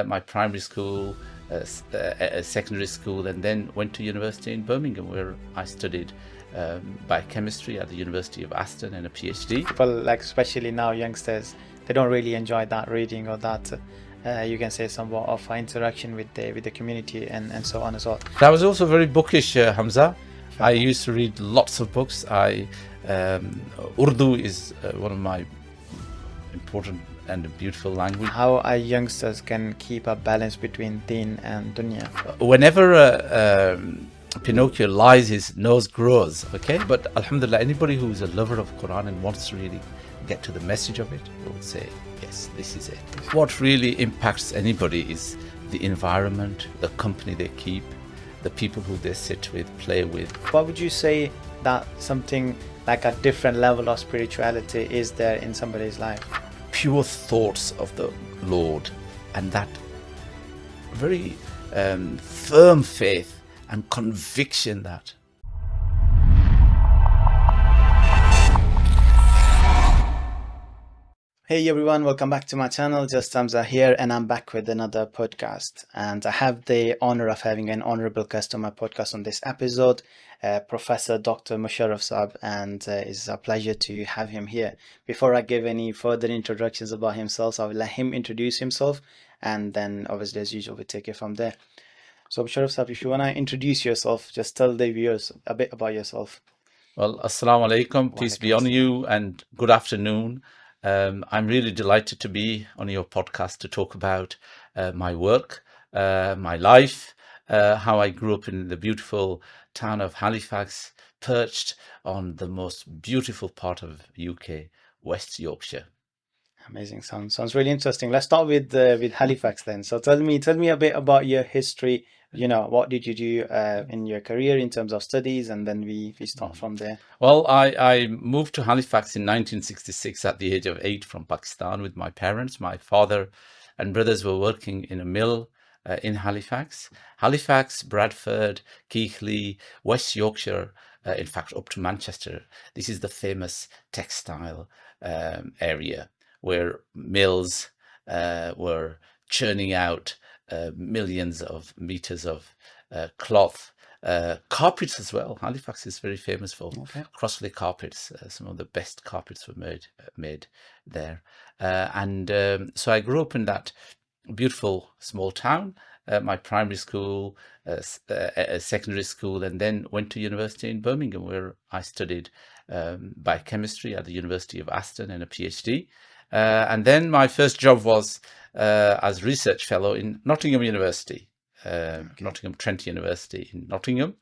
my primary school, secondary school, and then went to university in Birmingham, where I studied biochemistry at the University of Aston and a PhD. People, like especially now youngsters, they don't really enjoy that reading or that you can say somewhat of interaction with the community and so on as well. I was also very bookish, Hamza. I used to read lots of books. Urdu is one of my important and beautiful language. How our youngsters can keep a balance between deen and dunya? Whenever Pinocchio lies, his nose grows, okay? But alhamdulillah, anybody who is a lover of Quran and wants to really get to the message of it will say, yes, this is it. What really impacts anybody is the environment, the company they keep, the people who they sit with, play with. What would you say that something like a different level of spirituality is there in somebody's life? Pure thoughts of the Lord, and that very firm faith and conviction that Hey everyone, welcome back to my channel. Just Hamza here, and I'm back with another podcast. And I have the honor of having an honorable guest on my podcast on this episode, Professor Dr. Musharraf Saab, and it's a pleasure to have him here. Before I give any further introductions about himself, I will let him introduce himself, and then obviously as usual we take it from there. So Musharraf Saab, if you want to introduce yourself, just tell the viewers a bit about yourself. Well, assalamu alaikum, peace be on you, and good afternoon. I'm really delighted to be on your podcast to talk about my work, my life, how I grew up in the beautiful town of Halifax, perched on the most beautiful part of UK, West Yorkshire. Amazing. Sounds really interesting. Let's start with Halifax then. So tell me a bit about your history. You know, what did you do in your career in terms of studies, and then we start from there. Well, I moved to Halifax in 1966 at the age of 8 from Pakistan with my parents. My father and brothers were working in a mill in Halifax. Halifax, Bradford, Keighley, West Yorkshire, in fact up to Manchester. This is the famous textile area where mills were churning out millions of meters of cloth, carpets as well. Halifax is very famous for crossley carpets. Some of the best carpets were made there, so I grew up in that beautiful small town. My primary school, secondary school, and then went to university in Birmingham, where I studied biochemistry at the University of Aston and a PhD. And then my first job was as research fellow in Nottingham University, Nottingham Trent University in Nottingham.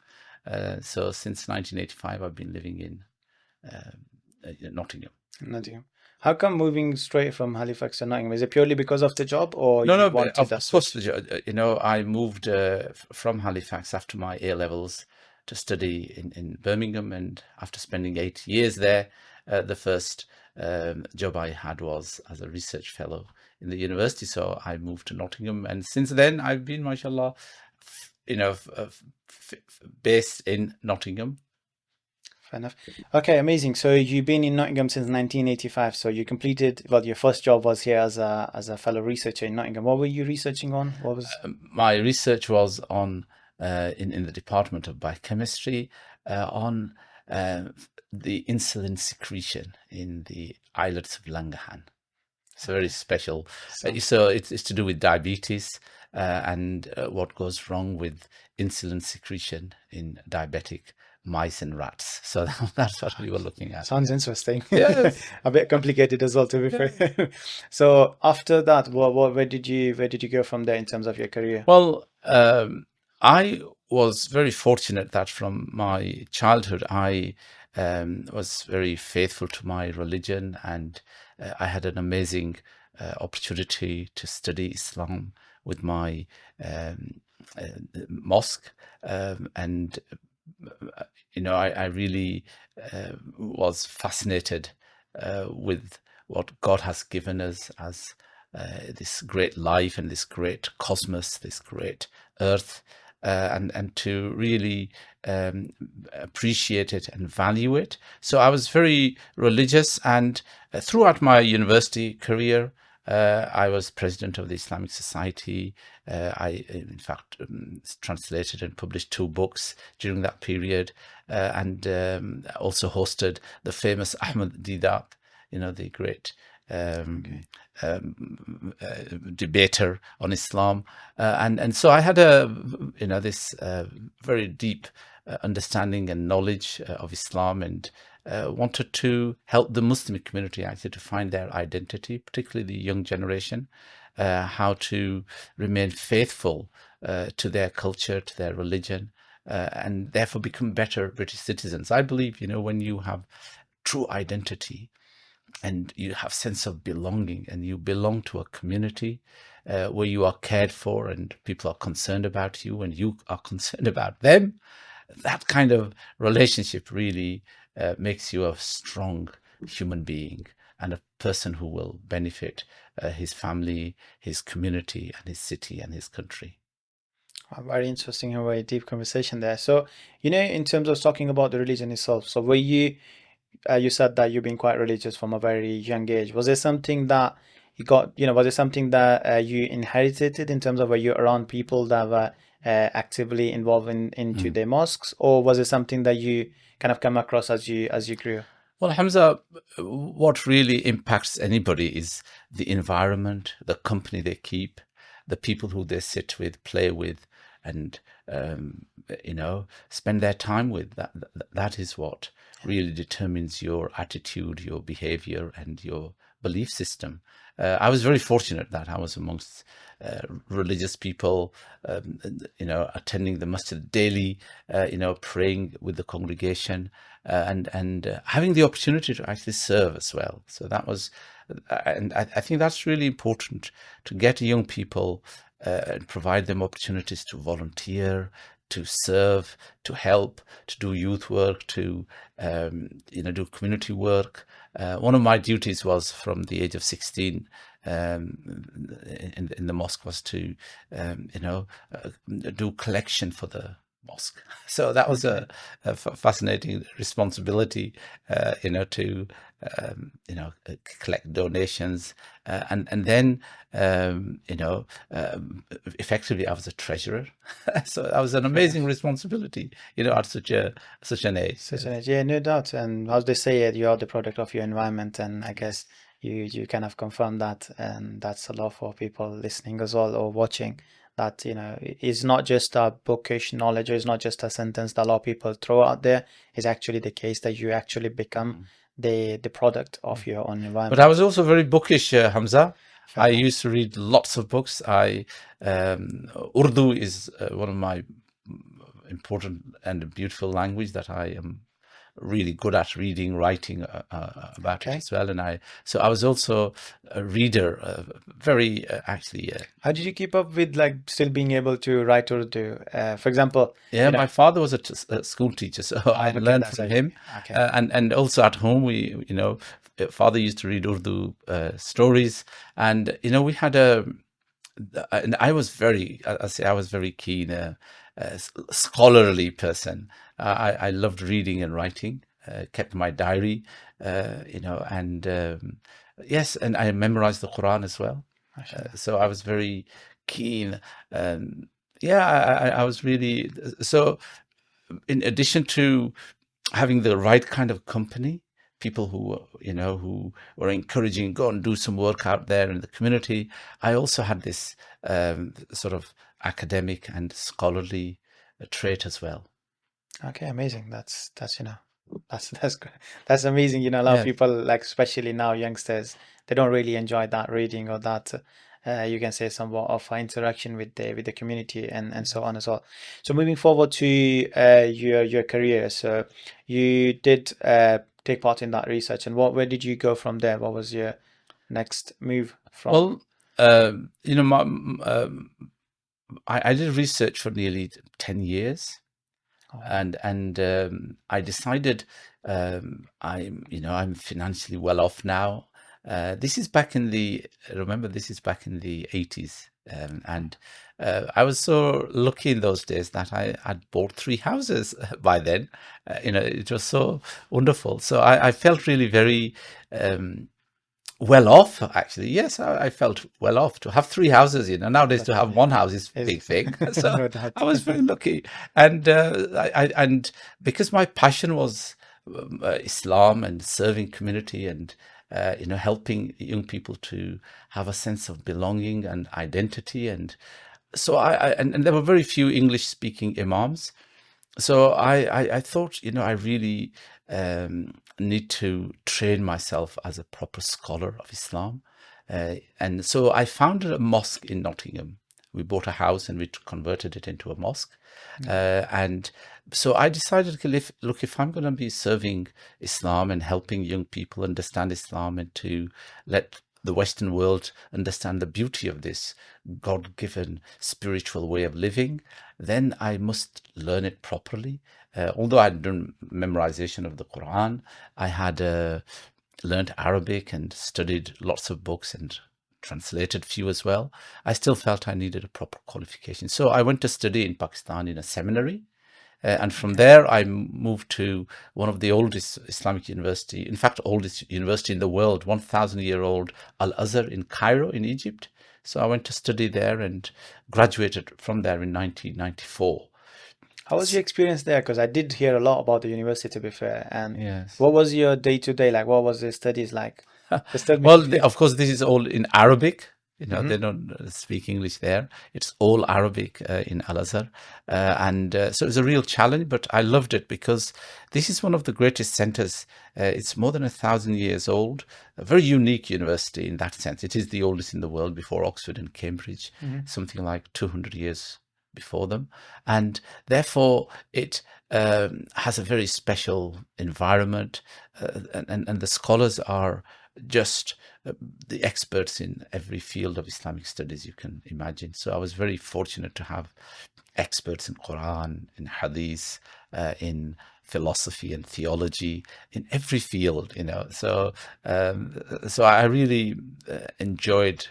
So since 1985, I've been living in Nottingham. How come moving straight from Halifax to Nottingham? Is it purely because of the job, or no? Of course, I moved from Halifax after my A levels to study in Birmingham, and after spending 8 years there, the first job I had was as a research fellow in the university. So I moved to Nottingham, and since then I've been, mashallah, based in Nottingham. Fair enough. Okay, amazing. So you've been in Nottingham since 1985. So you completed, well, your first job was here as a fellow researcher in Nottingham. What were you researching on? What was my research was on in the department of biochemistry on the insulin secretion in the islets of Langahan. It's very special. So it's to do with diabetes and what goes wrong with insulin secretion in diabetic mice and rats. So that's what we were looking at. Sounds interesting. Yes. A bit complicated as well, to be fair. So after that, where did you go from there in terms of your career? Well, I was very fortunate that from my childhood I was very faithful to my religion, and I had an amazing opportunity to study Islam with my mosque, and I really was fascinated with what God has given us as this great life and this great cosmos, this great earth, and to really appreciate it and value it. So I was very religious, and throughout my university career, I was president of the Islamic Society. I, in fact, translated and published 2 books during that period, and also hosted the famous Ahmed Didat, the great Okay. debater on Islam, and so I had this very deep understanding and knowledge of Islam, and wanted to help the Muslim community actually to find their identity, particularly the young generation, how to remain faithful to their culture, to their religion, and therefore become better British citizens. I believe, when you have true identity and you have sense of belonging and you belong to a community where you are cared for and people are concerned about you and you are concerned about them, that kind of relationship really makes you a strong human being and a person who will benefit his family, his community, and his city and his country. Very interesting and very deep conversation there. So, in terms of talking about the religion itself, so were you said that you've been quite religious from a very young age. Was it something that you got, was it something that you inherited in terms of were you around people that were actively involved into the mosques, or was it something that you kind of come across as you grew? Well, Hamza, what really impacts anybody is the environment, the company they keep, the people who they sit with, play with, and spend their time with. That is what really determines your attitude, your behavior, and your belief system. I was very fortunate that I was amongst religious people, attending the masjid daily, praying with the congregation, and having the opportunity to actually serve as well. So that was, and I think that's really important to get young people and provide them opportunities to volunteer, to serve, to help, to do youth work, to do community work. One of my duties was from the age of 16 in the mosque was to do collection for the mosque. So that was a fascinating responsibility, to collect donations, and then effectively I was a treasurer. So that was an amazing responsibility, at such an age. Such an age, yeah, no doubt. And as they say it, you are the product of your environment, and I guess you kind of confirm that, and that's a lot for people listening as well or watching. That it's not just a bookish knowledge, or it's not just a sentence that a lot of people throw out there. It's actually the case that you actually become the product of your own environment. But I was also very bookish, Hamza. Fair I enough. used to read lots of books. Urdu is one of my important and beautiful language that I am really good at reading, writing about it Okay. as well. And I was also a reader, very actually. How did you keep up with like still being able to write Urdu? For example, Yeah, my father was a school teacher, so I okay, learned that's from right. him. Okay. And also at home, we, father used to read Urdu stories, and we had and I was I was very keen, scholarly person. I loved reading and writing. Kept my diary, and yes, and I memorized the Quran as well. Mashallah. So I was very keen. Yeah, I was really so. In addition to having the right kind of company, people who were encouraging, go and do some work out there in the community, I also had this sort of academic and scholarly trait as well. Okay, amazing. That's good. That's amazing. A lot of Yeah. people, like especially now youngsters, they don't really enjoy that reading or that you can say somewhat of interaction with the community and so on as well. So moving forward to your career, so you did take part in that research, and where did you go from there? What was your next move from? Well, I did research for nearly 10 years. Oh, And I decided I'm financially well off now. This is back in the remember this is back in the 80s, and I was so lucky in those days that I had bought 3 houses by then. It was so wonderful. So I felt really very well off, actually. Yes, I felt well off to have three houses. Nowadays to That's have one house is a is big thing. So no doubt. I was very lucky, and and because my passion was Islam and serving community and helping young people to have a sense of belonging and identity, and so and there were very few English speaking imams. So I thought, I really need to train myself as a proper scholar of Islam. And so I founded a mosque in Nottingham. We bought a house and we converted it into a mosque. And so I decided, okay, if I'm going to be serving Islam and helping young people understand Islam and to let the Western world understand the beauty of this God-given spiritual way of living, then I must learn it properly. Although I'd done memorization of the Quran, I had learned Arabic and studied lots of books and translated few as well. I still felt I needed a proper qualification. So I went to study in Pakistan in a seminary. And from there, I moved to one of the oldest Islamic university, in fact, oldest university in the world, 1,000-year-old Al-Azhar in Cairo, in Egypt. So I went to study there and graduated from there in 1994. How was your experience there? Because I did hear a lot about the university, to be fair. And Yes. what was your day to day like? What was the studies like? Just tell me. Well, of course, this is all in Arabic. Hmm. They don't speak English there. It's all Arabic in Al Azhar. And so it was a real challenge, but I loved it because this is one of the greatest centers. It's more than 1,000 years old, a very unique university in that sense. It is the oldest in the world before Oxford and Cambridge, Hmm. something like 200 years before them. And therefore, it has a very special environment, and the scholars are just the experts in every field of Islamic studies you can imagine. So I was very fortunate to have experts in Quran, in Hadith, in philosophy and theology, in every field. So I really enjoyed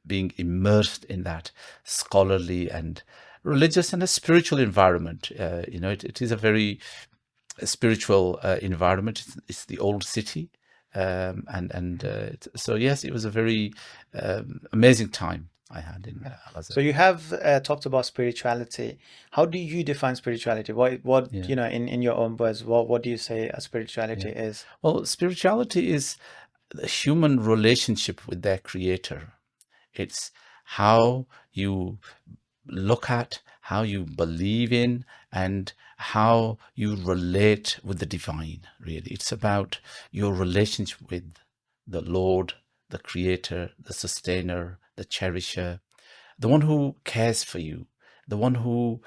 being immersed in that scholarly and religious and a spiritual environment. It is a very spiritual environment. It's the old city, so yes, it was a very amazing time I had in So Al-Azhar. you have talked about spirituality. How do you define spirituality? What Yeah, in your own words, what do you say a yeah. spirituality is? Well, spirituality is the human relationship with their creator. It's how you look at, how you believe in, and how you relate with the divine, really. It's about your relationship with the Lord, the Creator, the Sustainer, the Cherisher, the one who cares for you, the one who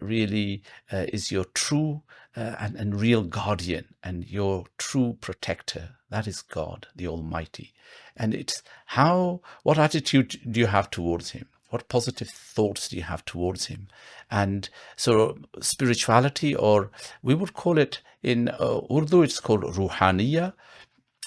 really is your true and real guardian and your true protector. That is God, the Almighty. And it's what attitude do you have towards Him? What positive thoughts do you have towards Him? And so spirituality, or we would call it in Urdu, it's called ruhaniya,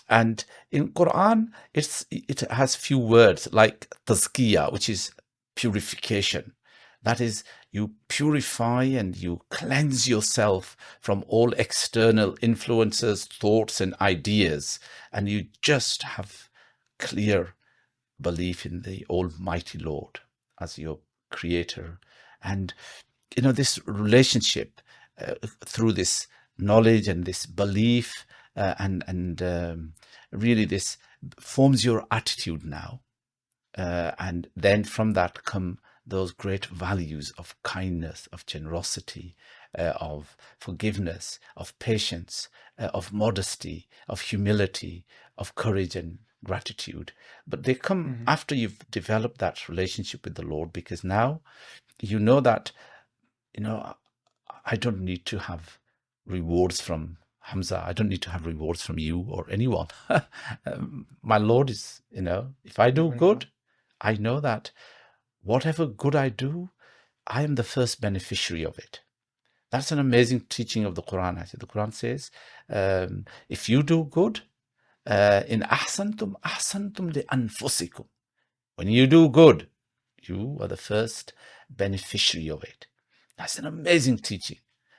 and in Quran, it has few words like tazkiyah, which is purification. That is, you purify and you cleanse yourself from all external influences, thoughts, and ideas, and you just have clear belief in the Almighty Lord as your creator. And this relationship through this knowledge and this belief, and really this forms your attitude now, and then from that come those great values of kindness, of generosity, of forgiveness, of patience, of modesty, of humility, of courage and gratitude. But they come Hmm. after you've developed that relationship with the Lord, because now you know that, you know, I don't need to have rewards from Hamza. I don't need to have rewards from you or anyone. My Lord is, if I do good, I know that whatever good I do, I am the first beneficiary of it. That's an amazing teaching of the Quran. Actually, the Quran says, if you do good, in ahsantum li anfusikum. When you do good, you are the first beneficiary of it. That's an amazing teaching,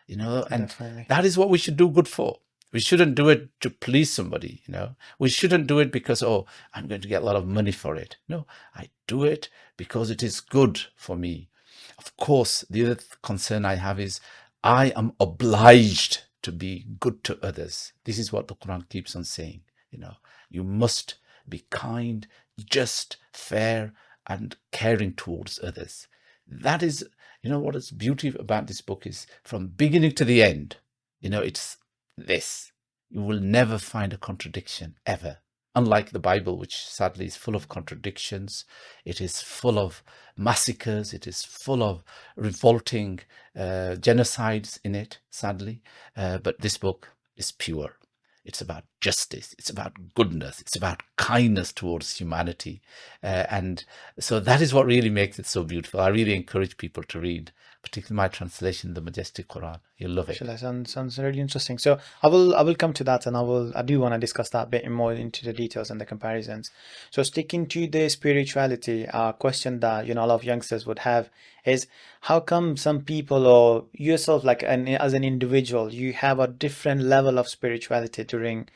and Definitely. that is what we should do good for. We shouldn't do it to please somebody, you know. We shouldn't do it because, oh, I'm going to get a lot of money for it. No, I do it because it is good for me. Of course, the other concern I have is I am obliged to be good to others. This is what the Quran keeps on saying. You know, you must be kind, just, fair, and caring towards others. That is, you know, what is beauty about this book is from beginning to the end, you know, it's this. You will never find a contradiction ever. Unlike the Bible, which sadly is full of contradictions, it is full of massacres, it is full of revolting genocides in it, sadly. But this book is pure. It's about justice, it's about goodness, it's about kindness towards humanity. And so that is what really makes it so beautiful. I really encourage people to read, particularly my translation, the Majestic Quran. You'll love it. Mashallah, sounds really interesting. So I will come to that, and I do want to discuss that a bit more into the details and the comparisons. So sticking to the spirituality, a question that a lot of youngsters would have is, how come some people or yourself, like as an individual, you have a different level of spirituality during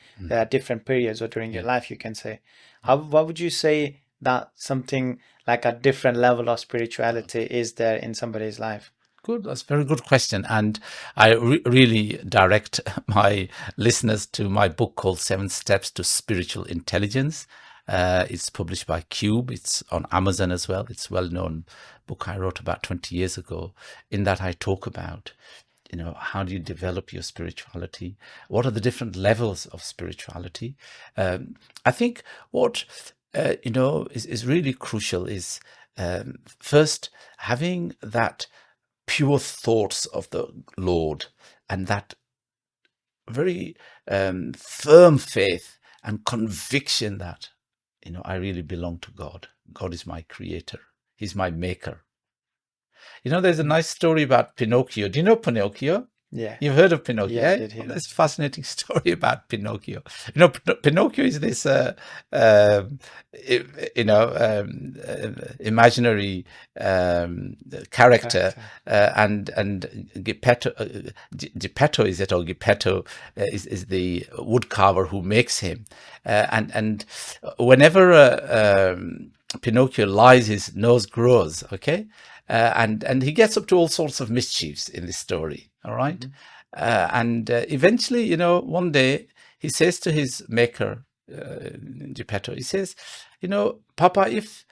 different periods or during your life, you can say. What would you say that something like a different level of spirituality is there in somebody's life? Good. That's a very good question. And I really direct my listeners to my book called 7 Steps to Spiritual Intelligence. It's published by Cube. It's on Amazon as well. It's a well-known book I wrote about 20 years ago. In that I talk about, you know, how do you develop your spirituality? What are the different levels of spirituality? I think what, you know, is really crucial is first having that pure thoughts of the Lord and that very firm faith and conviction that, you know, I really belong to God. God is my creator. He's my maker. You know, there's a nice story about Pinocchio. Do you know Pinocchio? Yeah. You've heard of Pinocchio? Yeah, I Eh? did hear Well, that. there's a fascinating story about Pinocchio. You know, Pinocchio is this, imaginary character, and Geppetto is it, or Geppetto is the woodcarver who makes him, and whenever Pinocchio lies, his nose grows. Okay. And he gets up to all sorts of mischiefs in this story. All right. And eventually, you know, one day he says to his maker, Geppetto, he says, you know, Papa, if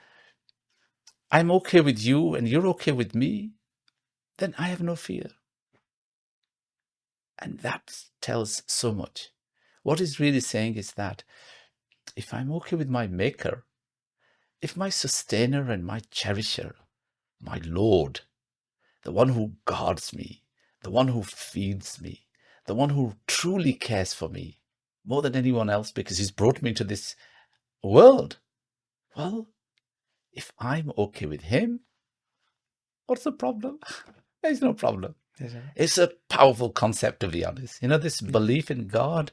I'm okay with you and you're okay with me, then I have no fear. And that tells so much. What he's really saying is that if I'm okay with my maker, if my sustainer and my cherisher, my Lord, the one who guards me, the one who feeds me, the one who truly cares for me more than anyone else because he's brought me into this world. Well, if I'm okay with him, what's the problem? There's no problem. It's a powerful concept, to be honest. You know, this belief in God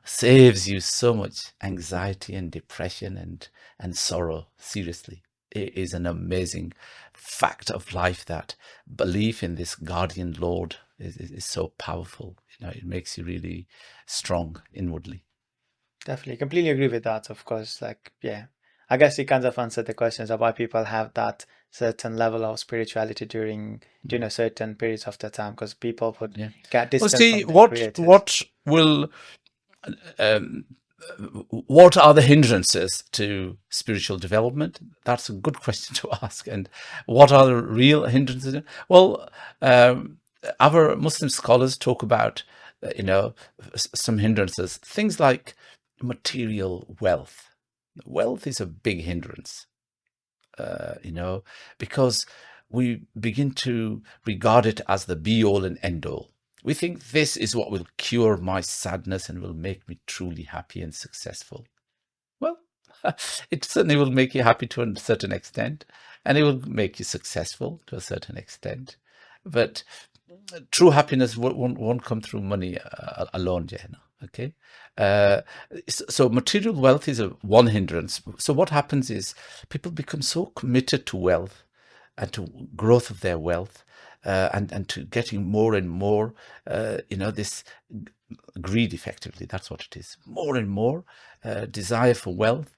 saves you so much anxiety and depression and sorrow. Seriously. It is an amazing fact of life that belief in this guardian Lord is so powerful. You know, it makes you really strong inwardly. Definitely, completely agree with that. Of course, like, yeah, I guess you kind of answered the questions of why people have that certain level of spirituality during certain periods of the time, because people would get Well, distance see, from their creators. what are the hindrances to spiritual development? That's a good question to ask. And what are the real hindrances? Well, our Muslim scholars talk about, some hindrances, things like material wealth. Wealth is a big hindrance, because we begin to regard it as the be-all and end-all. We think this is what will cure my sadness and will make me truly happy and successful. Well, it certainly will make you happy to a certain extent, and it will make you successful to a certain extent. But true happiness won't come through money alone, Jehna. Okay, so material wealth is one hindrance. So what happens is people become so committed to wealth and to growth of their wealth and to getting more and more, this greed, effectively. That's what it is. More and more desire for wealth.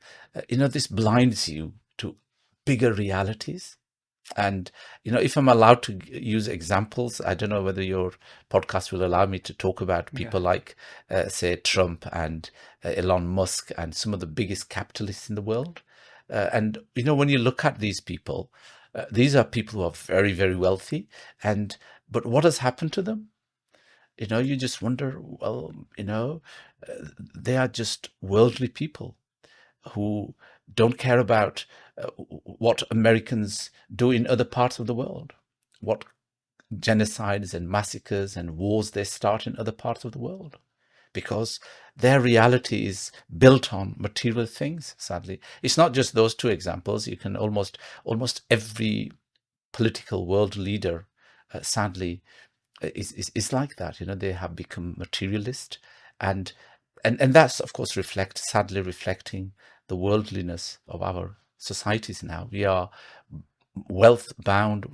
This blinds you to bigger realities. And, if I'm allowed to use examples, I don't know whether your podcast will allow me to talk about people like, say, Trump and Elon Musk and some of the biggest capitalists in the world. And, when you look at these people, these are people who are very, very wealthy. But what has happened to them? You just wonder, well, they are just worldly people who don't care about what Americans do in other parts of the world, what genocides and massacres and wars they start in other parts of the world, because their reality is built on material things, sadly. It's not just those two examples. You can almost every political world leader, sadly, is like that. They have become materialist, and that's, of course, sadly reflecting the worldliness of our societies now. We are wealth bound.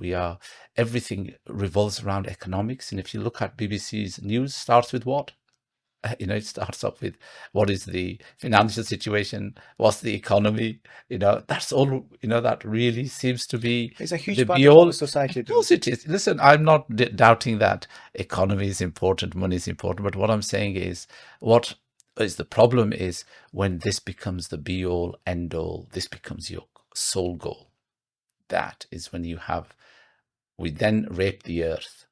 Everything revolves around economics. And if you look at BBC's news, starts with what? It starts off with what is the financial situation, what's the economy, that's all, that really seems to be It's a huge the part be of all. our society Of too. course it is. Listen, I'm not doubting that economy is important, money is important, but what I'm saying is, what is the problem is when this becomes the be all end all, this becomes your sole goal. That is when we then rape the earth,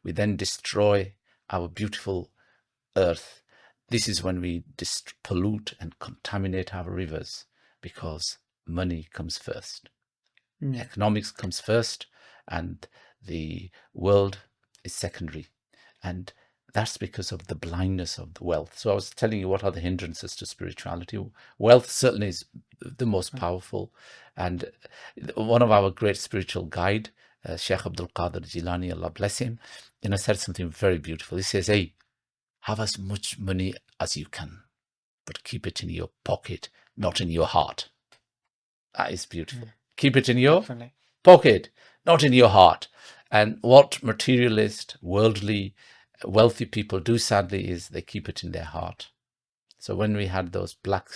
we then destroy our beautiful earth. This is when we pollute and contaminate our rivers, because money comes first. Economics comes first, and the world is secondary. And that's because of the blindness of the wealth. So I was telling you what are the hindrances to spirituality. Wealth certainly is the most powerful. And one of our great spiritual guide, Sheikh Abdul Qadir Jilani, Allah bless him, said something very beautiful. He says, hey, have as much money as you can, but keep it in your pocket, not in your heart. That is beautiful. Keep it in your pocket, not in your heart. And what materialist, worldly, wealthy people do, sadly, is they keep it in their heart. So when we had those Black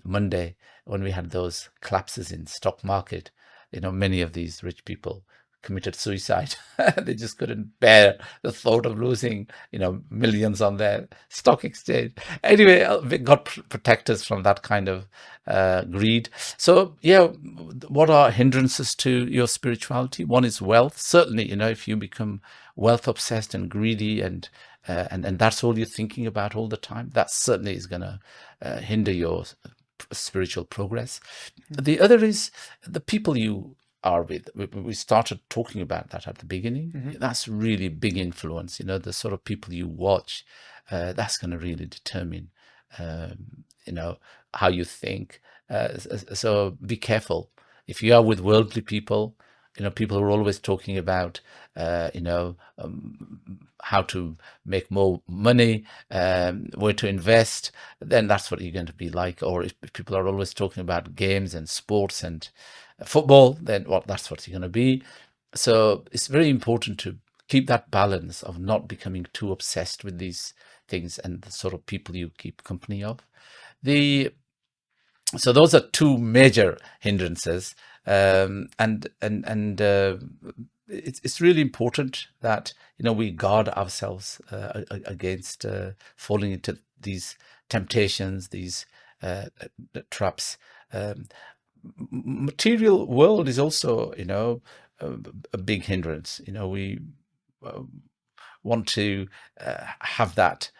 Monday, when we had those collapses in stock market, many of these rich people committed suicide. They just couldn't bear the thought of losing, millions on their stock exchange. Anyway, God protect us from that kind of greed. So, yeah, what are hindrances to your spirituality? One is wealth. Certainly, if you become wealth obsessed and greedy and that's all you're thinking about all the time, that certainly is going to hinder your spiritual progress. The other is the people you are with. We started talking about that at the beginning. That's really big influence. The sort of people you watch, that's going to really determine, how you think. So be careful. If you are with worldly people, people are always talking about, how to make more money, where to invest, then that's what you're going to be like. Or if people are always talking about games and sports and football, then that's what you're going to be. So it's very important to keep that balance of not becoming too obsessed with these things and the sort of people you keep company of. So those are two major hindrances, and it's really important that we guard ourselves against falling into these temptations, these traps. Material world is also a big hindrance. We want to have that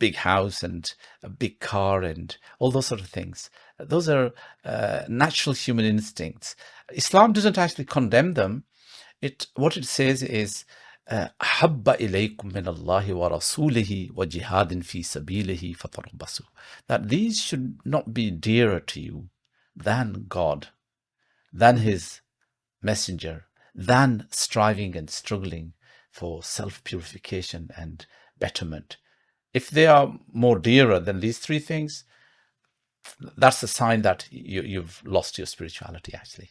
big house and a big car and all those sort of things. Those are natural human instincts. Islam doesn't actually condemn them. What it says is, أحب إليكم من الله ورسوله وجهاد في سبيله فتربصوا. That these should not be dearer to you than God, than His Messenger, than striving and struggling for self-purification and betterment. If they are more dearer than these three things, that's a sign that you've lost your spirituality, actually.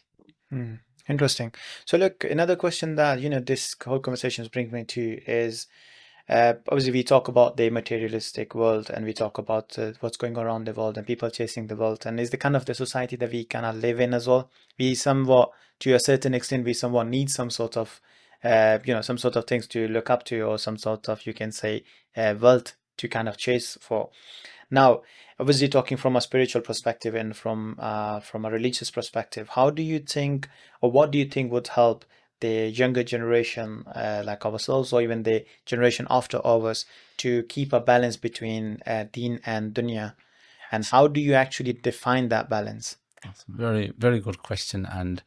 Interesting. So look, another question that, this whole conversation brings me to is, obviously we talk about the materialistic world, and we talk about what's going on around the world and people chasing the world, and is the kind of the society that we kind of live in as well. We somewhat, to a certain extent, we somewhat need some sort of, some sort of things to look up to, or some sort of, you can say, wealth to kind of chase for. Now, obviously, talking from a spiritual perspective and from a religious perspective, how do you think, or what do you think would help the younger generation, like ourselves, or even the generation after ours, to keep a balance between deen and dunya? And Yes. how do you actually define that balance? That's a very, very good question. And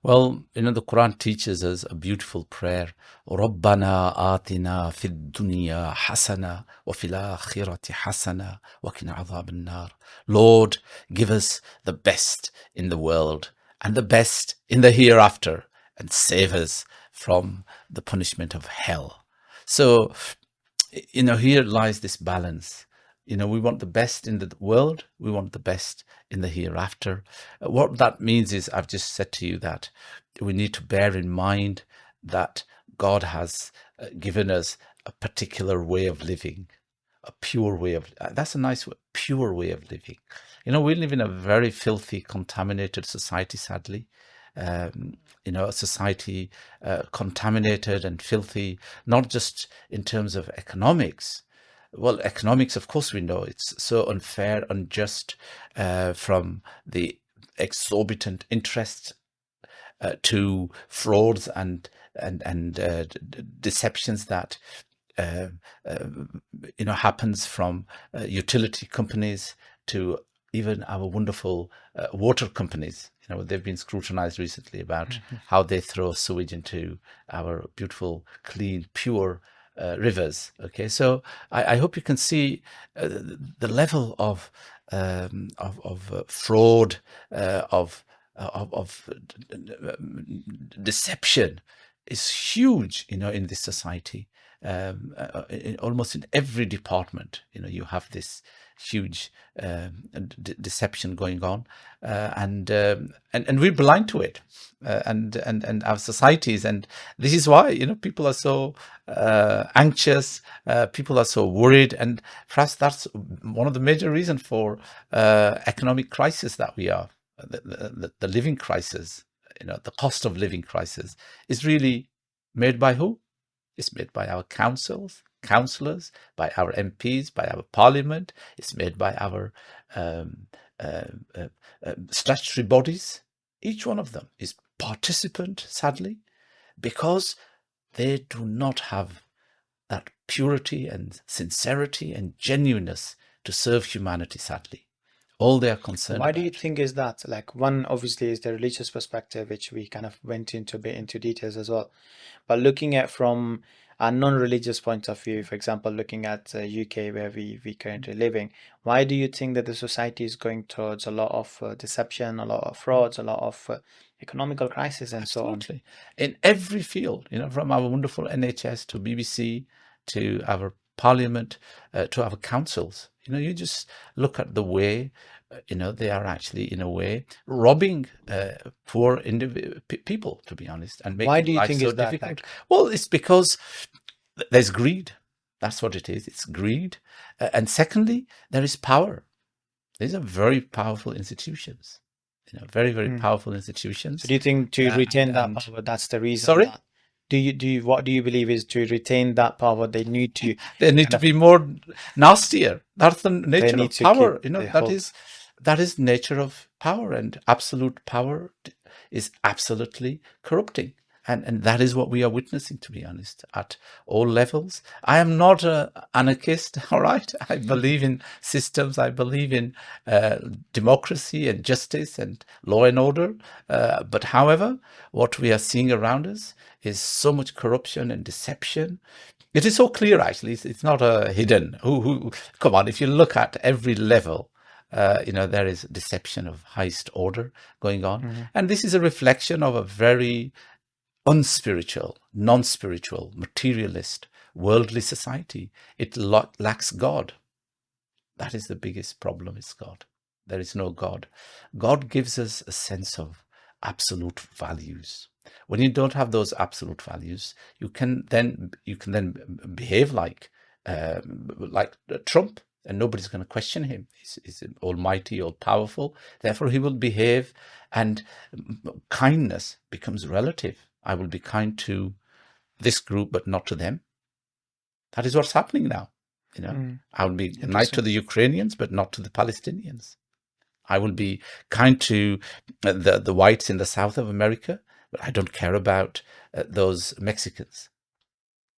well, the Quran teaches us a beautiful prayer. رَبَّنَا آتِنَا فِي الدُّنْيَا حَسَنَةً وَفِي الْآخِرَةِ حَسَنَةً وَقِنَا عَذَابَ النَّارِ. Lord, give us the best in the world and the best in the hereafter, and save us from the punishment of hell. So, here lies this balance. We want the best in the world, we want the best in the hereafter. What that means is, I've just said to you that we need to bear in mind that God has given us a particular way of living, a pure way of, that's a nice word, pure way of living. We live in a very filthy, contaminated society, sadly. A society contaminated and filthy, not just in terms of economics. Well, economics, of course, we know it's so unfair, unjust, from the exorbitant interest to frauds and deceptions that happens from utility companies to even our wonderful water companies. They've been scrutinized recently about how they throw sewage into our beautiful, clean, pure rivers. Okay, so I hope you can see the level of fraud, of deception is huge, in this society. Almost in every department, you have this huge deception going on, and we're blind to it, and our societies, and this is why people are so anxious, people are so worried, and perhaps that's one of the major reasons for economic crisis that we are, the living crisis, the cost of living crisis is really made by who? It's made by our councillors, by our MPs, by our parliament. It's made by our statutory bodies. Each one of them is participant, sadly, because they do not have that purity and sincerity and genuineness to serve humanity, sadly. All they are concerned Why do you about. think is that? Like, one obviously is the religious perspective, which we kind of went into a bit into details as well. But looking at from a non-religious point of view, for example, looking at UK where we currently living, why do you think that the society is going towards a lot of deception, a lot of frauds, a lot of economical crisis, and so on? Absolutely. In every field, from our wonderful NHS to BBC to our parliament to our councils. You just look at the way, they are actually, in a way, robbing poor people, to be honest, and Why making do you life think so is that? difficult. Like, Well, it's because there's greed. That's what it is. It's greed. And secondly, there is power. These are very powerful institutions. Very, very hmm. powerful So institutions. do you think to retain that And power, that's the reason sorry? that what do you believe is to retain that power, they need to They need kind to of be more nastier. That's the they nature need of to keep power. the That hold? is nature of power, and absolute power is absolutely corrupting. And that is what we are witnessing, to be honest, at all levels. I am not an anarchist, all right? I believe in systems. I believe in democracy and justice and law and order. But however, what we are seeing around us is so much corruption and deception. It is so clear, actually. It's not hidden. Come on, if you look at every level, there is deception of highest order going on. Hmm. And this is a reflection of a very unspiritual, non-spiritual, materialist, worldly society. It lacks God. That is the biggest problem, is God. There is no God. God gives us a sense of absolute values. When you don't have those absolute values, you can then behave like Trump, and nobody's going to question him. He's almighty, all powerful. Therefore, he will behave, and kindness becomes relative. I will be kind to this group, but not to them. That is what's happening now. I will be nice to the Ukrainians, but not to the Palestinians. I will be kind to the whites in the South of America, but I don't care about those Mexicans.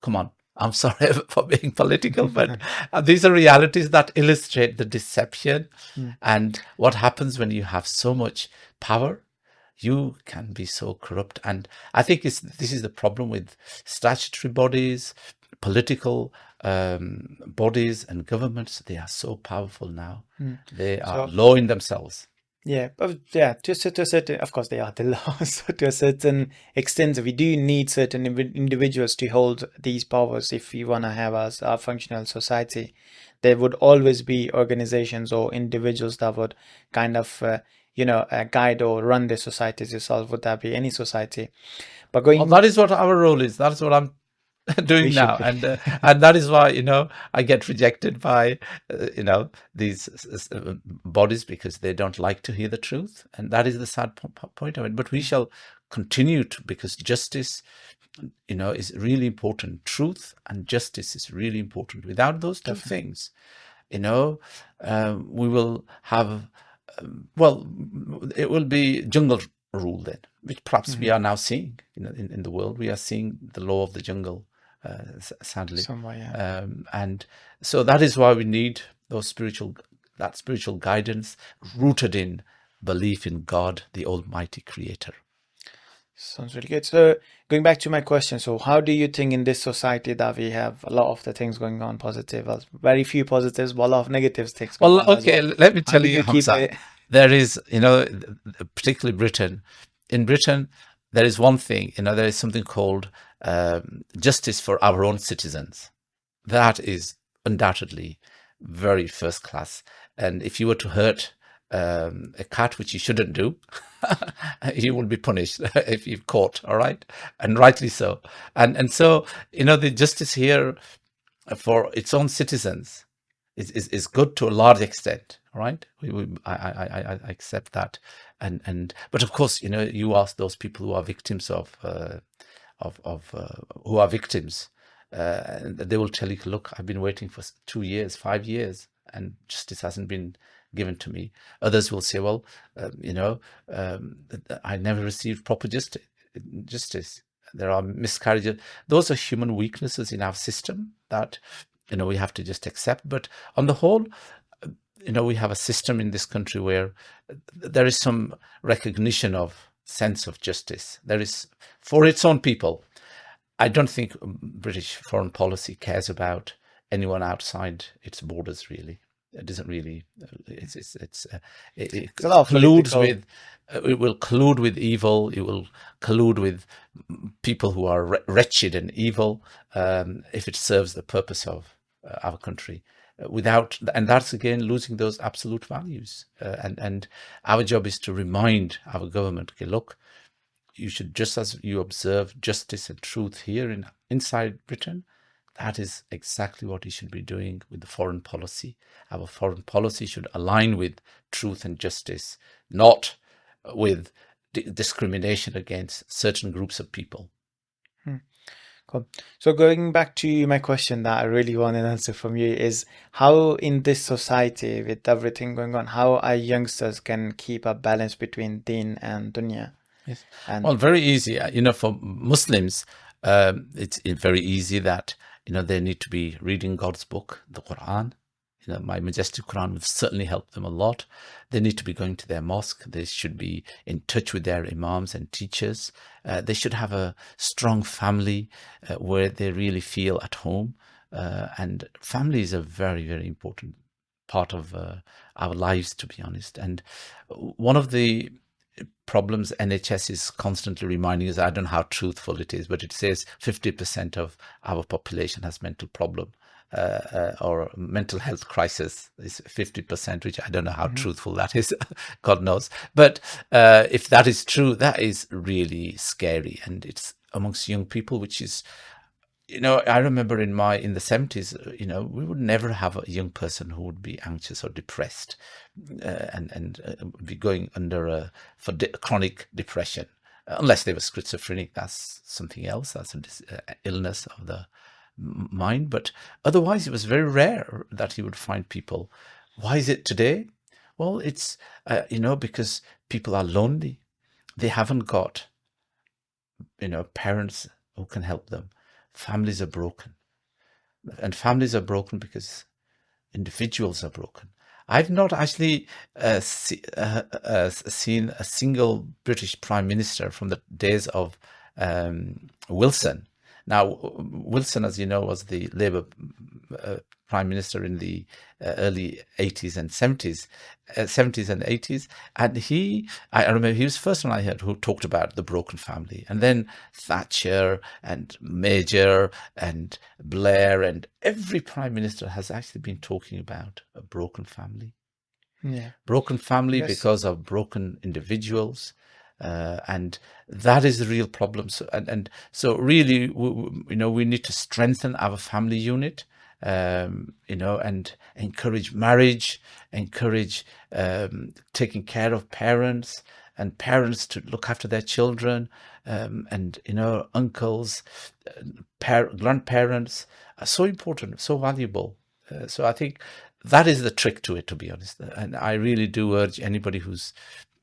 Come on. I'm sorry for being political, but these are realities that illustrate the deception and what happens when you have so much power. You can be so corrupt. And I think this is the problem with statutory bodies, political bodies and governments. They are so powerful now. They are law in themselves. Yeah, but yeah, to a certain, of course, they are the law. So to a certain extent, we do need certain individuals to hold these powers if we want to have a functional society. There would always be organizations or individuals that would kind of, guide or run the societies itself. Would that be any society? But going, that is what our role is. That is what I'm doing now, and that is why I get rejected by these bodies, because they don't like to hear the truth, and that is the sad point of it. But we shall continue to, because justice is really important. Truth and justice is really important. Without those two things, we will have it will be jungle rule then, which perhaps we are now seeing in the world. We are seeing the law of the jungle, sadly. And so that is why we need that spiritual guidance rooted in belief in God, the Almighty Creator. Sounds really good. So going back to my question, so how do you think in this society that we have a lot of the things going on positive, very few positives, but a lot of negatives things going on? Okay, let me tell you, Hamza, there is, particularly Britain. In Britain, there is one thing, there is something called justice for our own citizens. That is undoubtedly very first class. And if you were to hurt a cat, which you shouldn't do, you will be punished if you're caught, all right? And rightly so. And so, the justice here for its own citizens is good to a large extent, all right? I accept that. But of course, you ask those people who are victims who are victims, they will tell you, look, I've been waiting for 2 years, 5 years, and justice hasn't been given to me. Others will say, well, I never received proper justice. There are miscarriages. Those are human weaknesses in our system that we have to just accept. But on the whole, we have a system in this country where there is some recognition of sense of justice. There is for its own people. I don't think British foreign policy cares about anyone outside its borders, really. It doesn't really. It colludes with. It will collude with evil. It will collude with people who are wretched and evil, if it serves the purpose of our country. And that's again losing those absolute values. And our job is to remind our government, okay, look, you should, just as you observe justice and truth here inside Britain, that is exactly what you should be doing with the foreign policy. Our foreign policy should align with truth and justice, not with discrimination against certain groups of people. Cool. So going back to my question that I really want an answer from you is, how in this society with everything going on, how our youngsters can keep a balance between deen and dunya? Yes. Well, very easy. For Muslims, it's very easy that they need to be reading God's book, the Quran. My majestic Quran would certainly help them a lot. They need to be going to their mosque. They should be in touch with their imams and teachers. They should have a strong family where they really feel at home. And family is a very, very important part of our lives, to be honest. And one of the problems NHS is constantly reminding us, I don't know how truthful it is, but it says 50% of our population has mental problem. or mental health crisis is 50%, which I don't know how Mhm. truthful that is, God knows. But if that is true, that is really scary, and it's amongst young people, which is, I remember in the 70s, we would never have a young person who would be anxious or depressed, and be going under chronic depression, unless they were schizophrenic. That's something else. That's an illness of the mind. But otherwise, it was very rare that you would find people. Why is it today? Well, it's because people are lonely. They haven't got parents who can help them. Families are broken, and families are broken because individuals are broken. I've not actually seen a single British Prime Minister from the days of Wilson. Now, Wilson, as you know, was the Labour Prime Minister in the early 80s and 70s, 70s and 80s. And I remember he was the first one I heard who talked about the broken family. And then Thatcher and Major and Blair and every Prime Minister has actually been talking about a broken family. Yeah. Broken family Yes. because of broken individuals. And that is the real problem. So really, we need to strengthen our family unit, and encourage marriage, encourage taking care of parents, and parents to look after their children, and uncles, grandparents are so important, so valuable. So I think that is the trick to it, to be honest. And I really do urge anybody who's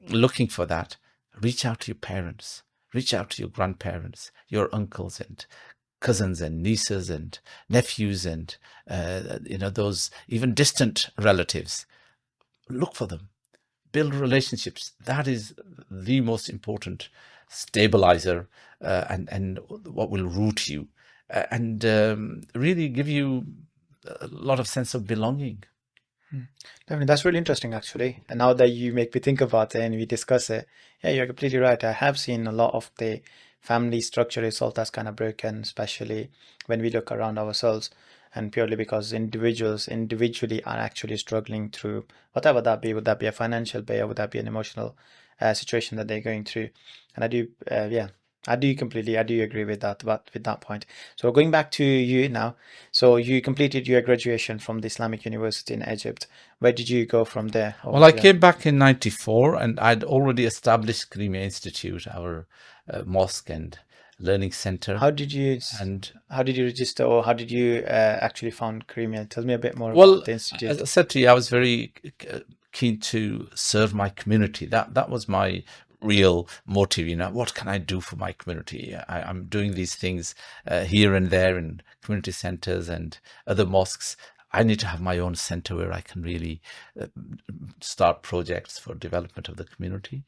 looking for that, reach out to your parents, reach out to your grandparents, your uncles and cousins and nieces and nephews, and those even distant relatives. Look for them, build relationships. That is the most important stabilizer, and what will root you, and really give you a lot of sense of belonging. Definitely, that's really interesting actually. And now that you make me think about it and we discuss it, yeah, you're completely right. I have seen a lot of the family structure itself that's kind of broken, especially when we look around ourselves, and purely because individuals individually are actually struggling through whatever that be. Would that be a financial bay, or would that be an emotional situation that they're going through? And yeah, I do agree with that, but with that point. So going back to you now, so you completed your graduation from the Islamic University in Egypt. Where did you go from there? Well, I came back in 94, and I'd already established Creamy Institute, our mosque and learning center. How did you And register, or how did you actually found Creamy? Tell me a bit more well, about the as institute. I said to you, I was very keen to serve my community. That was my real motive. What can I do for my community? I'm doing these things here and there in community centers and other mosques. I need to have my own center where I can really start projects for development of the community.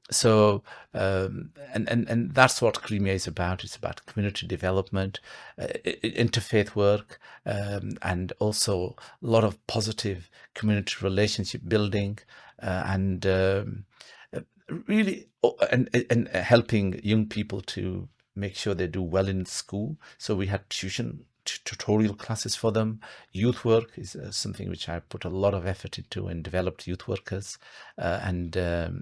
So and that's what Creamier is about. It's about community development, interfaith work, and also a lot of positive community relationship building, and really and helping young people to make sure they do well in school. So we had tutorial classes for them. Youth work is something which I put a lot of effort into, and developed youth workers, and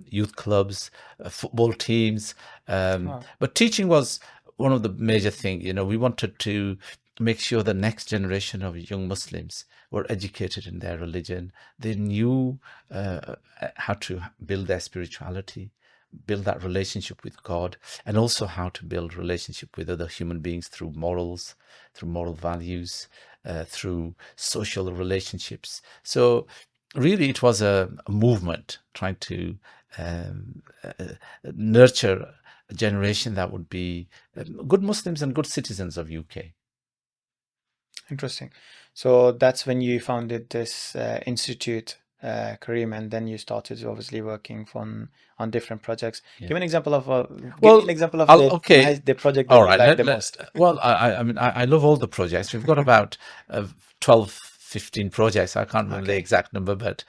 youth clubs, football teams. Wow. But teaching was one of the major things. We wanted to make sure the next generation of young Muslims were educated in their religion. They knew how to build their spirituality, build that relationship with God, and also how to build relationship with other human beings through morals, through moral values, through social relationships. So really it was a movement trying to nurture a generation that would be good Muslims and good citizens of UK. Interesting. So that's when you founded this institute, Kareem, and then you started obviously working on different projects. Yeah. Give an example of Well, an example of okay. the project All that you right. like the most. Well, I mean, I love all the projects. We've got about 12, 15 projects. I can't remember the Okay. exact number, but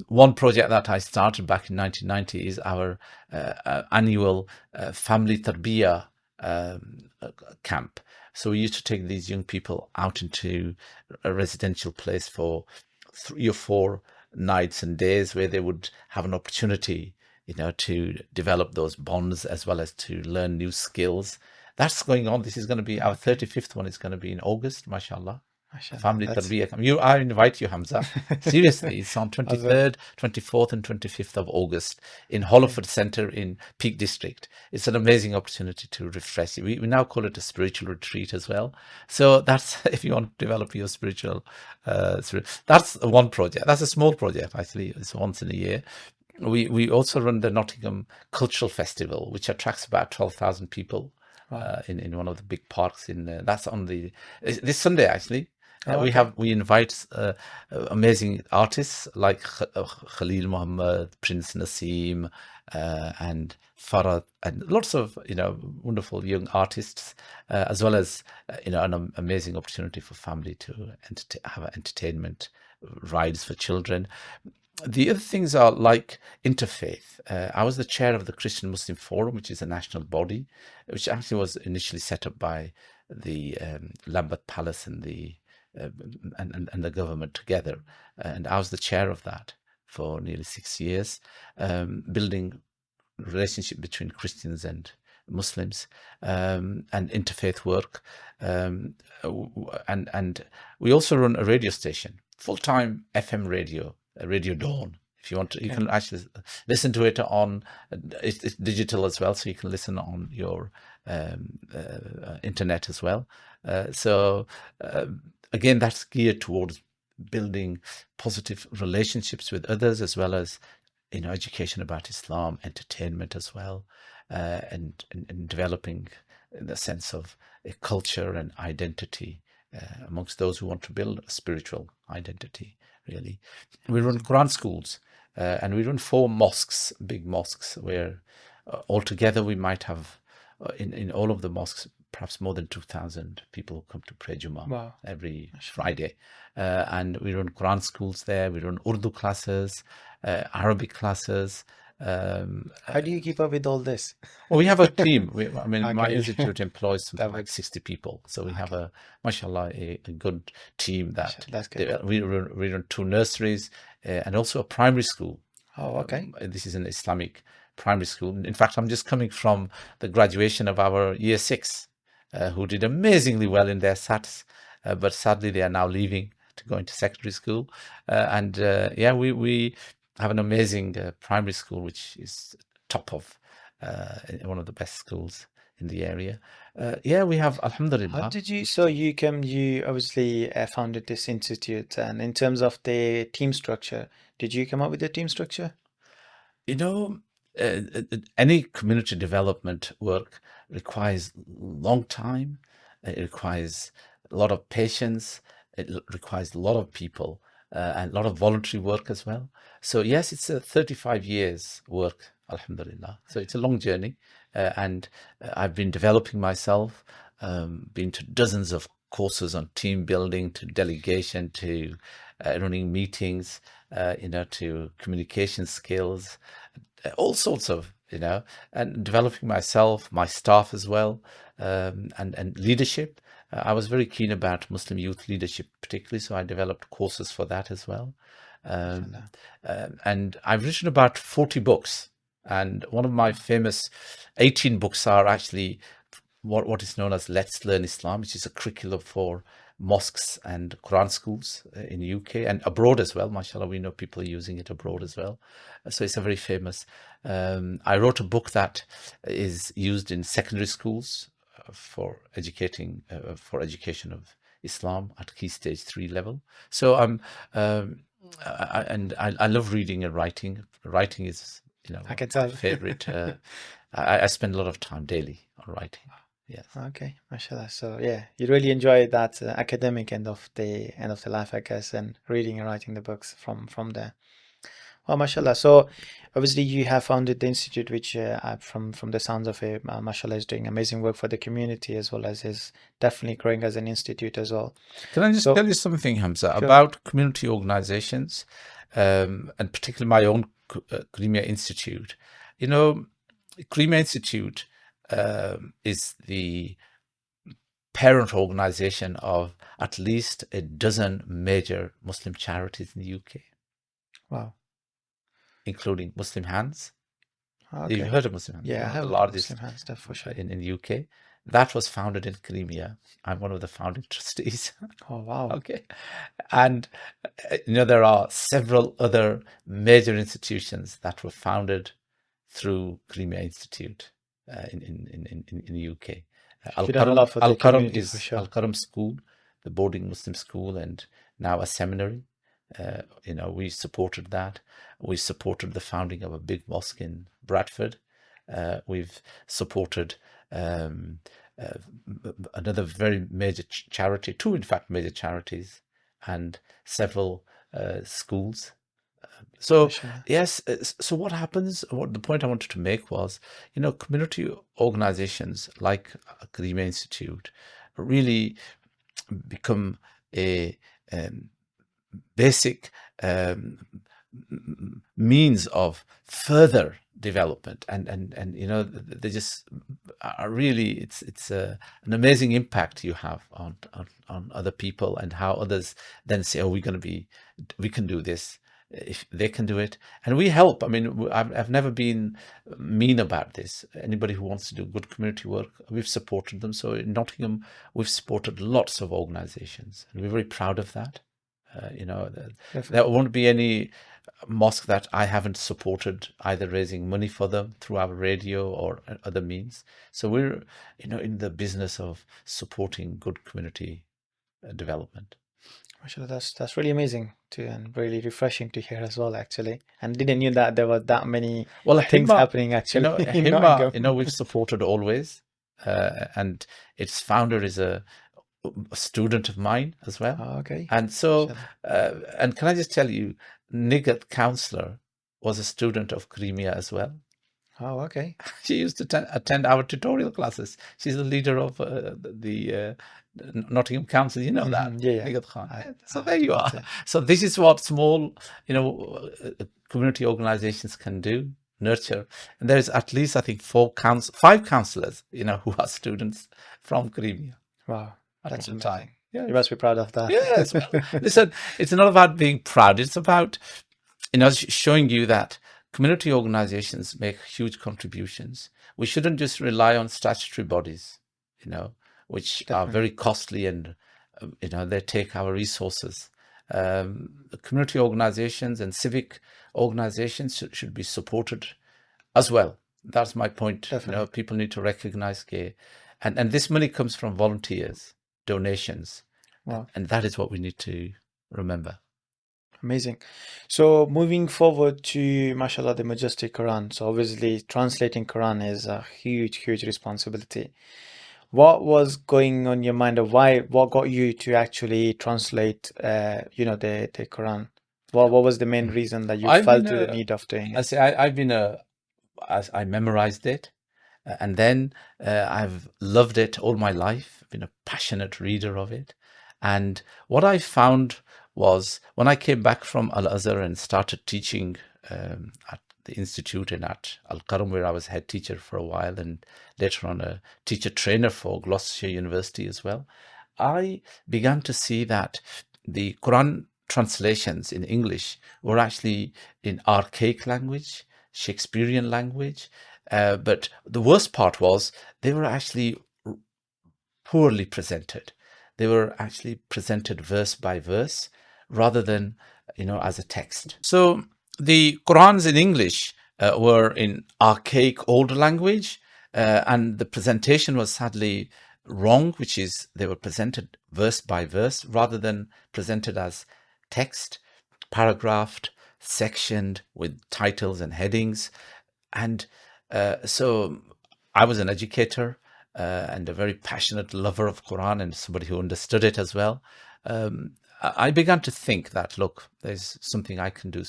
one project that I started back in 1990 is our annual family tarbiyah camp. So we used to take these young people out into a residential place for 3 or 4 nights and days where they would have an opportunity, to develop those bonds as well as to learn new skills. That's going on. This is going to be our 35th one. Is going to be in August, mashallah. Family Tarbiyah. I invite you, Hamza. Seriously, it's on 23rd, 24th, and 25th of August in Hollowford Centre in Peak District. It's an amazing opportunity to refresh. We now call it a spiritual retreat as well. So that's if you want to develop your spiritual. That's one project. That's a small project, actually. It's once in a year. We also run the Nottingham Cultural Festival, which attracts about 12,000 people. Wow. In one of the big parks that's on this Sunday, actually. Oh, We invite amazing artists like Khalil Muhammad, Prince Naseem, and Farad, and lots of wonderful young artists, as well as an amazing opportunity for family to have entertainment rides for children. The other things are like interfaith. I was the chair of the Christian Muslim Forum, which is a national body, which actually was initially set up by the Lambeth Palace and the government together. And I was the chair of that for nearly 6 years, building relationship between Christians and Muslims, and interfaith work. And we also run a radio station, full-time FM radio, Radio Dawn. If you want to, you can actually listen to it on. It's digital as well, so you can listen on your internet as well. Again, that's geared towards building positive relationships with others, as well as education about Islam, entertainment as well, and developing the sense of a culture and identity amongst those who want to build a spiritual identity. Really, we run Quran schools, and we run 4 mosques, big mosques, where altogether we might have in all of the mosques perhaps more than 2,000 people who come to pray Jummah every Friday. And we run Quran schools there. We run Urdu classes, Arabic classes. How do you keep up with all this? Well, we have a team. My institute employs something like 60 people. So we have mashallah, a good team that we run 2 nurseries and also a primary school. Oh, okay. This is an Islamic primary school. In fact, I'm just coming from the graduation of our year 6, who did amazingly well in their SATs, but sadly they are now leaving to go into secondary school. We have an amazing primary school, which is top of one of the best schools in the area. We have, alhamdulillah. How did you, so you obviously founded this institute, and in terms of the team structure, did you come up with the team structure? Any community development work requires long time. It requires a lot of patience. It requires a lot of people and a lot of voluntary work as well. So yes, it's a 35 years work, alhamdulillah. So it's a long journey, and I've been developing myself, been to dozens of courses on team building, to delegation, to running meetings, to communication skills, all sorts of, and developing myself, my staff as well, and leadership. I was very keen about Muslim youth leadership particularly, so I developed courses for that as well. And I've written about 40 books, and one of my famous 18 books are actually what is known as Let's Learn Islam, which is a curriculum for mosques and Quran schools in the UK and abroad as well. Mashallah, we know people are using it abroad as well. So it's a very famous. I wrote a book that is used in secondary schools for education of Islam at Key Stage 3 level. So I love reading and writing. Writing is I can tell. my favorite. I spend a lot of time daily on writing. Yes. Okay, mashallah. So yeah, you really enjoy that academic end of the life, I guess, and reading and writing the books from there. Well, mashallah. So obviously you have founded the institute, which from the sounds of it, mashallah, is doing amazing work for the community, as well as is definitely growing as an institute as well. Can I just tell you something, Hamza, about community organizations, and particularly my own Creemia Institute? Creemia Institute is the parent organization of at least a dozen major Muslim charities in the UK, Wow. including Muslim Hands. You've Okay. heard of Muslim Hands, Yeah, I one of have the heard of largest Muslim Hand stuff for sure. in the UK. That was founded in Crimea. I'm one of the founding trustees. Oh, wow. Okay. And there are several other major institutions that were founded through Crimea Institute in the UK. You've done a lot for the community for sure. Al-Karam School, the boarding Muslim school, and now a seminary. We supported that. We supported the founding of a big mosque in Bradford. We've supported another very major charity, two in fact major charities, and several schools. So yes, so what happens, what the point I wanted to make was, community organizations like Crimea Institute really become a basic means of further development, and they just are really, it's an amazing impact you have on other people, and how others then say, oh, we can do this if they can do it, and we help. I mean, I've never been mean about this. Anybody who wants to do good community work, we've supported them. So in Nottingham, we've supported lots of organizations, and we're very proud of that. There won't be any mosque that I haven't supported, either raising money for them through our radio or other means. So we're, in the business of supporting good community development. That's really amazing too, and really refreshing to hear as well, actually. And didn't knew that there were that many things happening actually in Nottingham. We've supported always, and its founder is a student of mine as well. Oh, okay. And so, and can I just tell you, Nigat Counselor was a student of Crimea as well. Oh, okay. She used to attend our tutorial classes. She's the leader of the Nottingham Council. You know that, yeah. Nigat Khan. So there you are. So this is what small, community organizations can do, nurture. And there's at least, I think, 5 counselors, who are students from Crimea. Wow. That's the time. Yeah. You must be proud of that. Yes. Listen, it's not about being proud. It's about, showing you that community organizations make huge contributions. We shouldn't just rely on statutory bodies, which are very costly, and, they take our resources. Community organizations and civic organizations should be supported as well. That's my point. Definitely. People need to recognize and this money comes from volunteers, donations. Wow. And that is what we need to remember. Amazing. So moving forward to, mashallah, the majestic Quran. So obviously translating Quran is a huge responsibility. What was going on your mind, of what got you to actually translate, the Quran? What was the main reason that you felt the need of doing it? I memorized it, and then I've loved it all my life. I've been a passionate reader of it. And what I found was, when I came back from Al-Azhar and started teaching at the institute and at Al-Karam, where I was head teacher for a while, and later on a teacher trainer for Gloucestershire University as well, I began to see that the Quran translations in English were actually in archaic language, Shakespearean language, but the worst part was they were actually poorly presented. They were actually presented verse by verse rather than, as a text. So the Qurans in English were in archaic old language, and the presentation was sadly wrong, which is they were presented verse by verse rather than presented as text, paragraphed, sectioned with titles and headings. And so I was an educator and a very passionate lover of Quran, and somebody who understood it as well. I began to think that, look, there's something I can do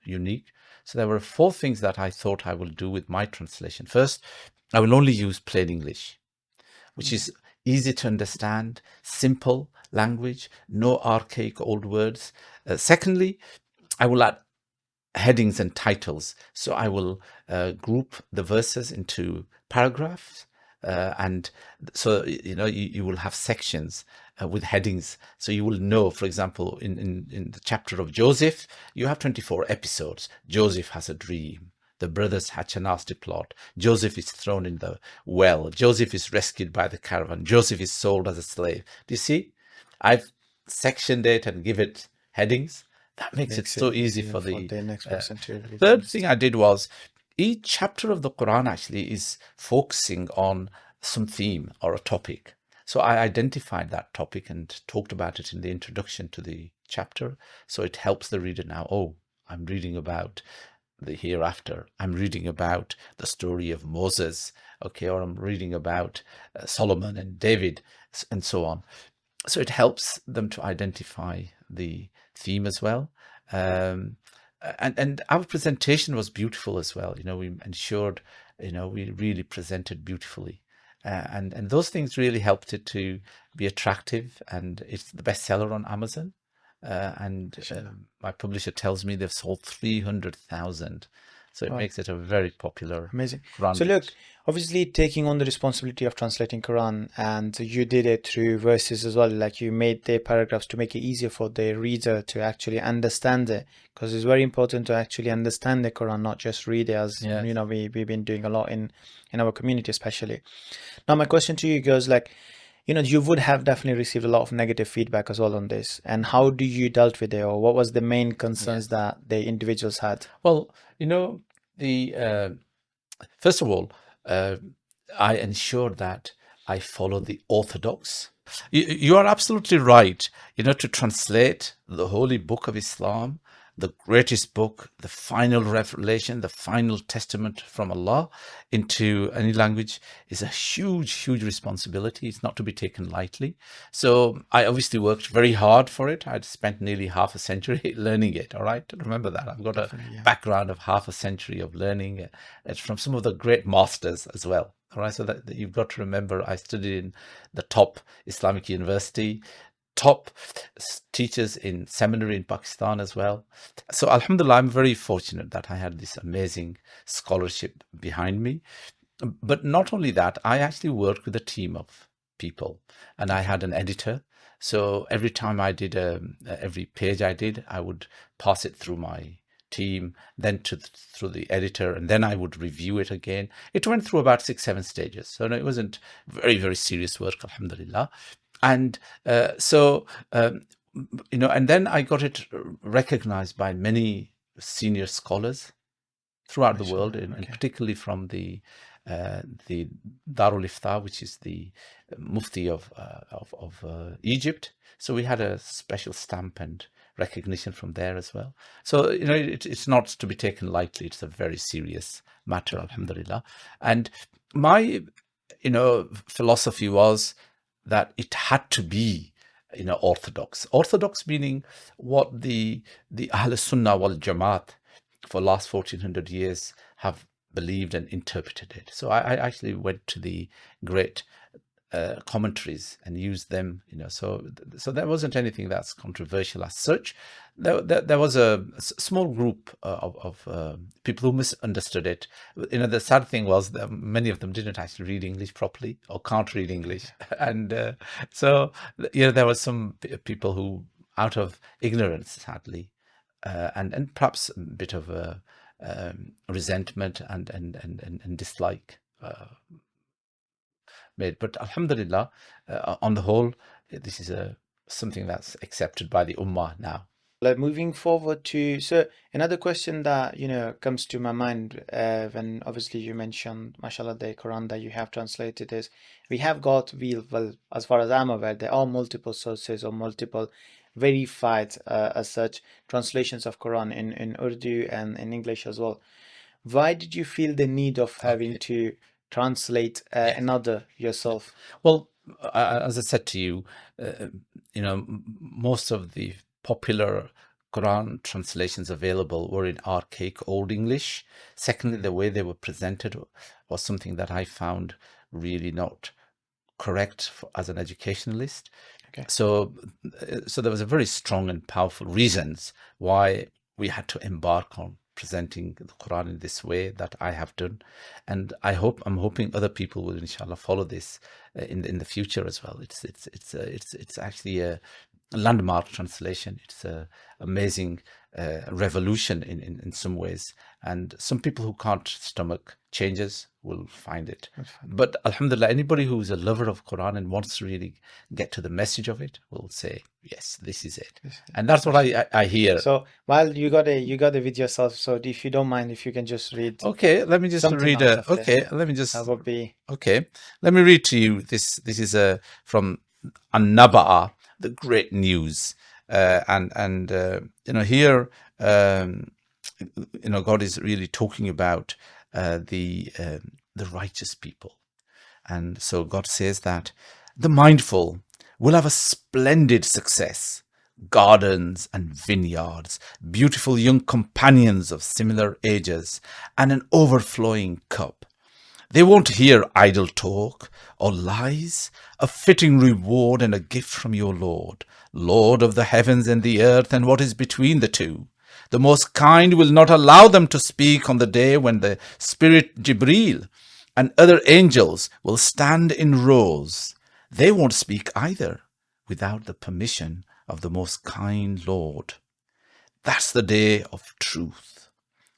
unique. So there were 4 things that I thought I will do with my translation. First, I will only use plain English, which is easy to understand, simple language, no archaic old words. Secondly, I will add headings and titles. So I will group the verses into paragraphs, And so, you will have sections with headings. So you will know, for example, in the chapter of Joseph, you have 24 episodes. Joseph has a dream. The brothers hatch a nasty plot. Joseph is thrown in the well. Joseph is rescued by the caravan. Joseph is sold as a slave. Do you see? I've sectioned it and give it headings. That makes it so easy for the next person to read. third thing I did was each chapter of the Quran actually is focusing on some theme or a topic. So I identified that topic and talked about it in the introduction to the chapter. So it helps the reader now. Oh, I'm reading about the hereafter. I'm reading about the story of Moses, okay, or I'm reading about Solomon and David, and so on. So it helps them to identify the theme as well. And our presentation was beautiful as well. We ensured, we really presented beautifully. And those things really helped it to be attractive, and it's the bestseller on Amazon. My publisher tells me they've sold 300,000. So it makes it a very popular. Amazing. Quran So book. look, obviously taking on the responsibility of translating Quran, and you did it through verses as well. Like you made the paragraphs to make it easier for the reader to actually understand it, because it's very important to actually understand the Quran, not just read it, as Yes. we've been doing a lot in our community especially. Now my question to you goes like, you would have definitely received a lot of negative feedback as well on this. And how do you dealt with it, or what was the main concerns that the individuals had? Well, first of all, I ensured that I follow the orthodox. You are absolutely right. To translate the holy book of Islam, the greatest book, the final revelation, the final testament from Allah, into any language is a huge, huge responsibility. It's not to be taken lightly. So I obviously worked very hard for it. I'd spent nearly half a century learning it. All right, remember that. I've got a background of half a century of learning. It's from some of the great masters as well. All right, so that you've got to remember, I studied in the top Islamic university, top teachers in seminary in Pakistan as well. So alhamdulillah, I'm very fortunate that I had this amazing scholarship behind me. But not only that, I actually worked with a team of people, and I had an editor. So every time I did every page I would pass it through my team, then through the editor, and then I would review it again. It went through about 6-7 stages. So no, it wasn't very, very serious work, alhamdulillah. And and then I got it recognized by many senior scholars throughout the world, and particularly from the Darul Ifta, which is the Mufti of Egypt. So we had a special stamp and recognition from there as well. So it's not to be taken lightly. It's a very serious matter, alhamdulillah. And my philosophy was that it had to be orthodox meaning what the Ahl Sunnah wal Jamaat for the last 1400 years have believed and interpreted it. So I actually went to the great commentaries and used them, so there wasn't anything that's controversial as such. There was a small group of people who misunderstood it. The sad thing was that many of them didn't actually read English properly or can't read English. And so there were some people who, out of ignorance, sadly, and perhaps a bit of resentment and dislike made. But alhamdulillah, on the whole, this is something that's accepted by the ummah now. Like moving forward to, so another question that comes to my mind when obviously you mentioned, mashallah, the Quran that you have translated is, we have got, well, as far as I'm aware, there are multiple sources or multiple verified as such translations of Quran in Urdu and in English as well. Why did you feel the need of having to translate another yourself? Well, as I said to you, most of the popular Quran translations available were in archaic Old English. Secondly, the way they were presented was something that I found really not correct as an educationalist. So there was a very strong and powerful reasons why we had to embark on presenting the Quran in this way that I have done, and I'm hoping other people will, inshallah, follow this in the future as well. It's actually a landmark translation. It's a amazing revolution in some ways, and some people who can't stomach changes will find it. But alhamdulillah, anybody who is a lover of Quran and wants to really get to the message of it will say, yes, this is it. And that's what I hear. So while you got it with yourself, so if you don't mind, if you can just read. Okay, let me just something read out of okay, it. let me just That would be okay. Let me read to you this is from An-Naba'a, the great news. And here God is really talking about the righteous people. And so God says that the mindful will have a splendid success. Gardens and vineyards, beautiful young companions of similar ages, and an overflowing cup. They won't hear idle talk or lies, a fitting reward and a gift from your Lord, Lord of the heavens and the earth and what is between the two. The Most Kind will not allow them to speak on the day when the Spirit Jibreel and other angels will stand in rows. They won't speak either without the permission of the Most Kind Lord. That's the day of truth.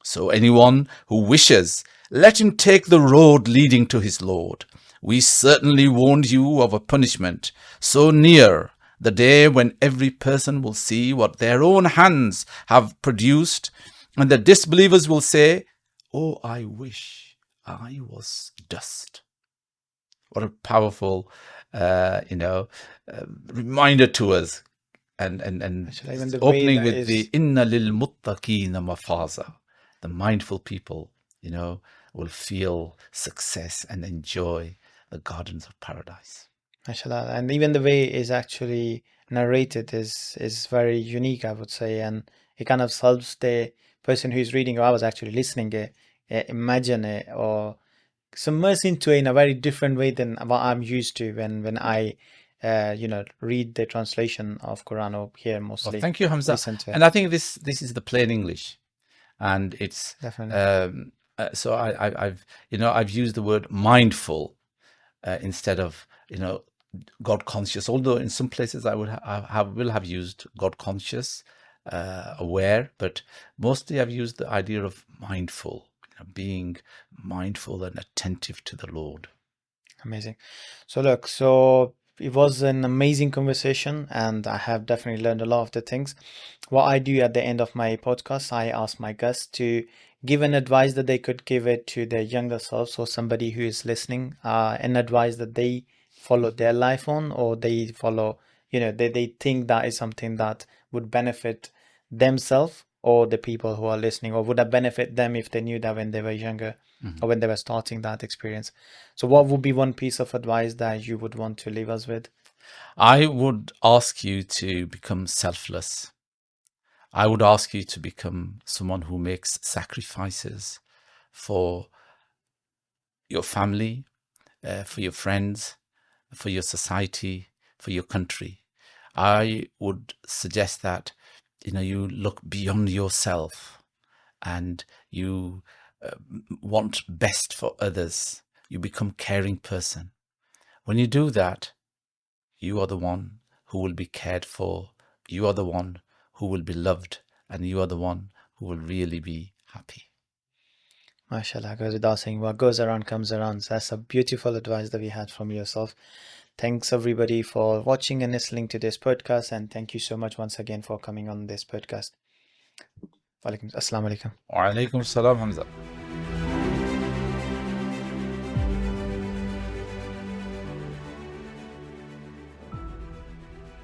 So anyone who wishes, let him take the road leading to his Lord. We certainly warned you of a punishment so near, the day when every person will see what their own hands have produced, and the disbelievers will say, oh, I wish I was dust. What a powerful, reminder to us. And opening with the inna lil muttaqina mafaza. The mindful people, will feel success and enjoy the gardens of paradise. MashaAllah. And even the way it's actually narrated is very unique, I would say, and it kind of helps the person who's reading, or I was actually listening it, imagine it or submerge into it in a very different way than what I'm used to when I read the translation of Quran or hear mostly. Well, thank you, Hamza. And I think this is the plain English, and it's definitely. So I've used the word mindful instead of God conscious. Although in some places I will have used God conscious, aware, but mostly I've used the idea of mindful, being mindful and attentive to the Lord. Amazing. So it was an amazing conversation, and I have definitely learned a lot of the things. What I do at the end of my podcast, I ask my guests to give an advice that they could give it to their younger selves, or somebody who is listening, an advice that they follow their life on, or they follow, they think that is something that would benefit themselves or the people who are listening, or would have benefit them if they knew that when they were younger, or when they were starting that experience. So what would be one piece of advice that you would want to leave us with? I would ask you to become selfless. I would ask you to become someone who makes sacrifices for your family, for your friends, for your society, for your country. I would suggest that you look beyond yourself and you want best for others. You become caring person. When you do that, you are the one who will be cared for. You are the one who will be loved, and you are the one who will really be happy. MashaAllah, goes without saying, what goes around comes around. So that's a beautiful advice that we had from yourself. Thanks everybody for watching and listening to this podcast, and thank you so much once again for coming on this podcast. Assalamu alaikum. Wa alaikum salam, Hamza.